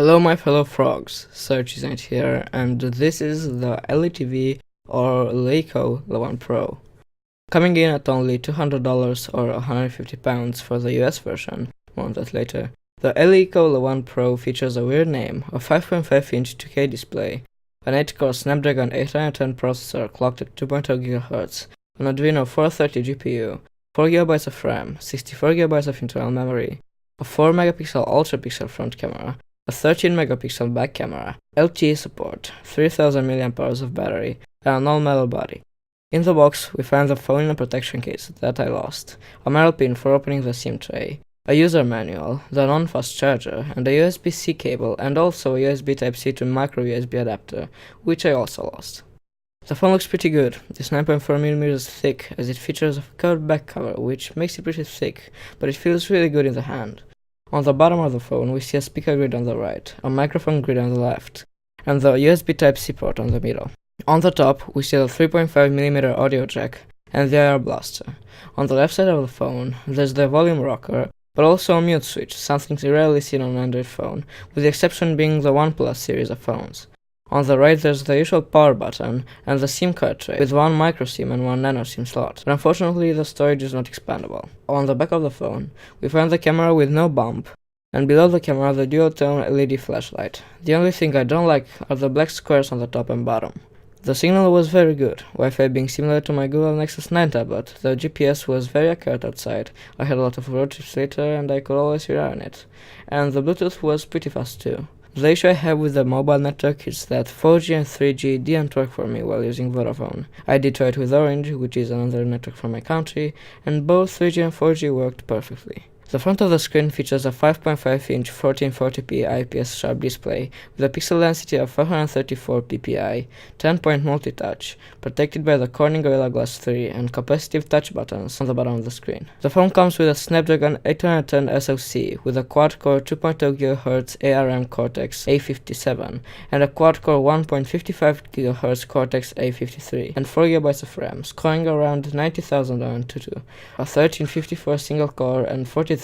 Hello my fellow frogs, Search here, and this is the LETV or LeEco Le1 Pro. Coming in at only $200 or £150 for the US version, more on that later. The LeEco Le1 Pro features a weird name, a 5.5-inch 2K display, an 8-core Snapdragon 810 processor clocked at 2.0 GHz, an Arduino 430 GPU, 4GB of RAM, 64GB of internal memory, a 4-megapixel ultra-pixel front camera, a 13-megapixel back camera, LTE support, 3000 mAh of battery, and an all-metal body. In the box, we find the phone in a protection case that I lost, a metal pin for opening the SIM tray, a user manual, the non-fast charger, and a USB-C cable, and also a USB Type-C to micro USB adapter, which I also lost. The phone looks pretty good. It's 9.4mm thick, as it features a curved back cover, which makes it pretty thick, but it feels really good in the hand. On the bottom of the phone, we see a speaker grid on the right, a microphone grid on the left, and the USB Type-C port on the middle. On the top, we see the 3.5mm audio jack and the IR blaster. On the left side of the phone, there's the volume rocker, but also a mute switch, something rarely seen on an Android phone, with the exception being the OnePlus series of phones. On the right, there's the usual power button and the SIM card tray with one micro SIM and one nano SIM slot, but unfortunately the storage is not expandable. On the back of the phone, we find the camera with no bump, and below the camera the dual-tone LED flashlight. The only thing I don't like are the black squares on the top and bottom. The signal was very good, Wi-Fi being similar to my Google Nexus 9 tablet. The GPS was very accurate outside, I had a lot of road trips later and I could always rely on it, and the Bluetooth was pretty fast too. The issue I have with the mobile network is that 4G and 3G didn't work for me while using Vodafone. I did try it with Orange, which is another network from my country, and both 3G and 4G worked perfectly. The front of the screen features a 5.5-inch 1440p IPS sharp display with a pixel density of 534 ppi, 10-point multi-touch, protected by the Corning Gorilla Glass 3 and capacitive touch buttons on the bottom of the screen. The phone comes with a Snapdragon 810 SoC with a quad-core 2.0 GHz ARM Cortex A57 and a quad-core 1.55 GHz Cortex A53 and 4GB of RAM, scoring around 90,000 on Antutu, a 1354 single-core and 4334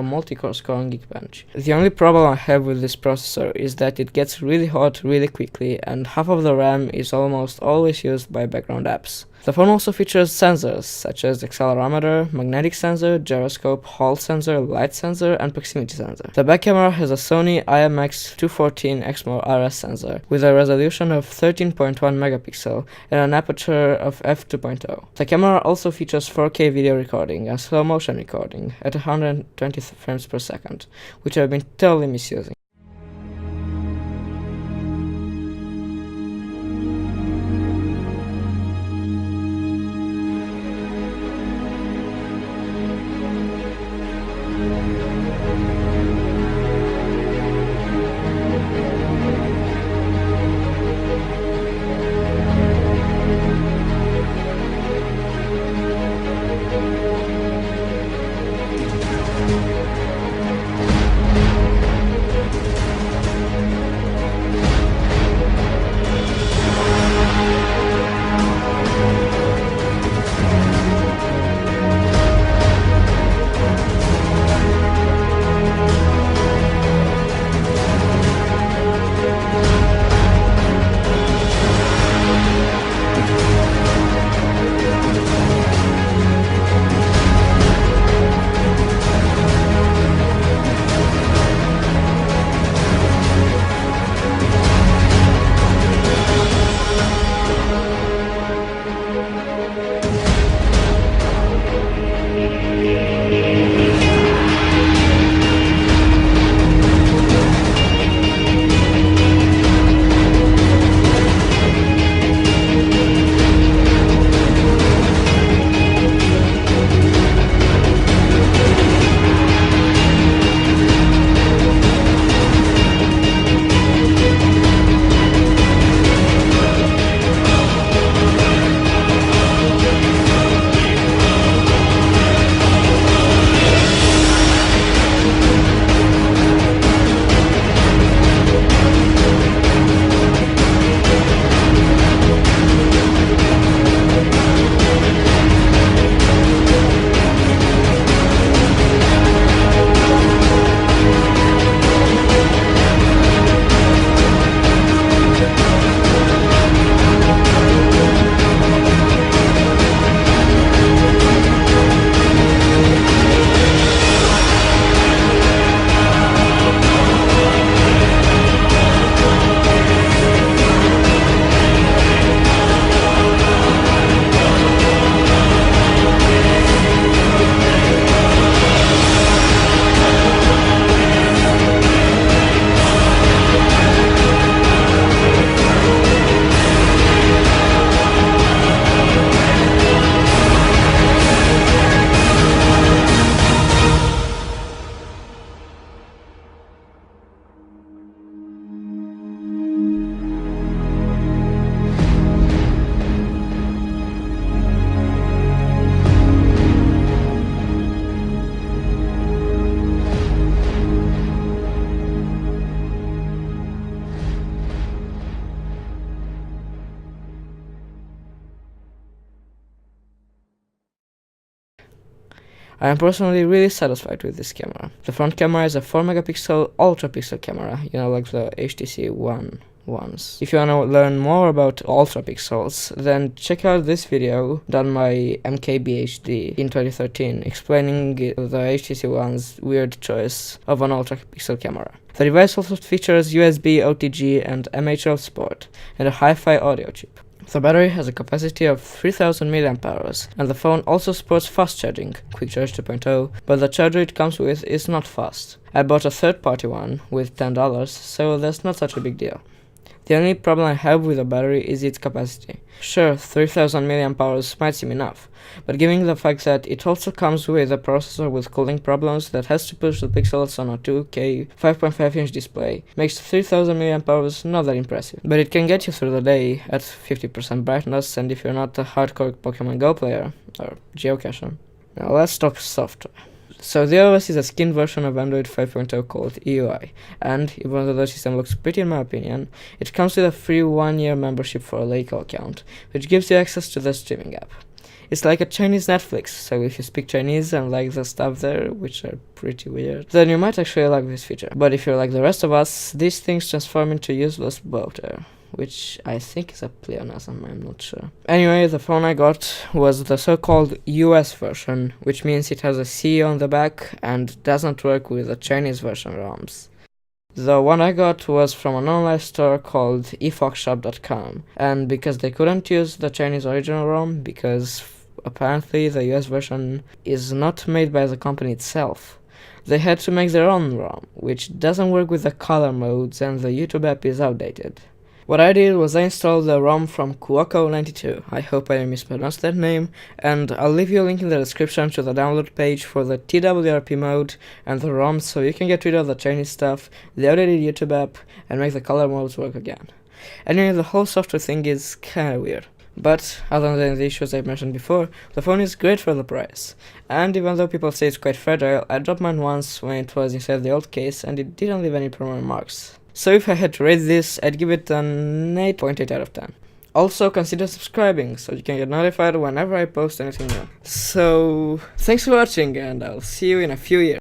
multi-core score on Geekbench. The only problem I have with this processor is that it gets really hot really quickly and half of the RAM is almost always used by background apps. The phone also features sensors such as accelerometer, magnetic sensor, gyroscope, hall sensor, light sensor, and proximity sensor. The back camera has a Sony IMX214 Exmor RS sensor with a resolution of 13.1 megapixel and an aperture of f2.0. The camera also features 4K video recording and slow motion recording at 120 frames per second, which I've been totally misusing. I am personally really satisfied with this camera. The front camera is a 4 megapixel ultra pixel camera, like the HTC One ones. If you want to learn more about ultra pixels, then check out this video done by MKBHD in 2013 explaining the HTC One's weird choice of an ultra pixel camera. The device also features USB, OTG and MHL support and a hi-fi audio chip. The battery has a capacity of 3000 mAh, and the phone also supports fast charging, Quick Charge 2.0, but the charger it comes with is not fast. I bought a third-party one with $10, so that's not such a big deal. The only problem I have with the battery is its capacity. Sure, 3000 mAh might seem enough, but given the fact that it also comes with a processor with cooling problems that has to push the pixels on a 2K 5.5-inch display, makes 3000 mAh not that impressive. But it can get you through the day at 50% brightness, and if you're not a hardcore Pokemon Go player, or geocacher. Now let's talk software. So the OS is a skinned version of Android 5.0 called EUI, and even though the system looks pretty in my opinion, it comes with a free 1-year membership for a LeEco account, which gives you access to the streaming app. It's like a Chinese Netflix, so if you speak Chinese and like the stuff there, which are pretty weird, then you might actually like this feature. But if you're like the rest of us, these things transform into useless bloatware, which I think is a pleonasm, I'm not sure. Anyway, the phone I got was the so-called US version, which means it has a C on the back and doesn't work with the Chinese version ROMs. The one I got was from an online store called efoxshop.com, and because they couldn't use the Chinese original ROM, because apparently the US version is not made by the company itself, they had to make their own ROM, which doesn't work with the color modes, and the YouTube app is outdated. What I did was I installed the ROM from Kuoko92, I hope I mispronounced that name, and I'll leave you a link in the description to the download page for the TWRP mode and the ROM so you can get rid of the Chinese stuff, the outdated YouTube app, and make the color modes work again. Anyway, the whole software thing is kinda weird. But, other than the issues I mentioned before, the phone is great for the price. And even though people say it's quite fragile, I dropped mine once when it was inside the old case and it didn't leave any permanent marks. So if I had to rate this, I'd give it an 8.8 out of 10. Also, consider subscribing so you can get notified whenever I post anything new. So, thanks for watching and I'll see you in a few years.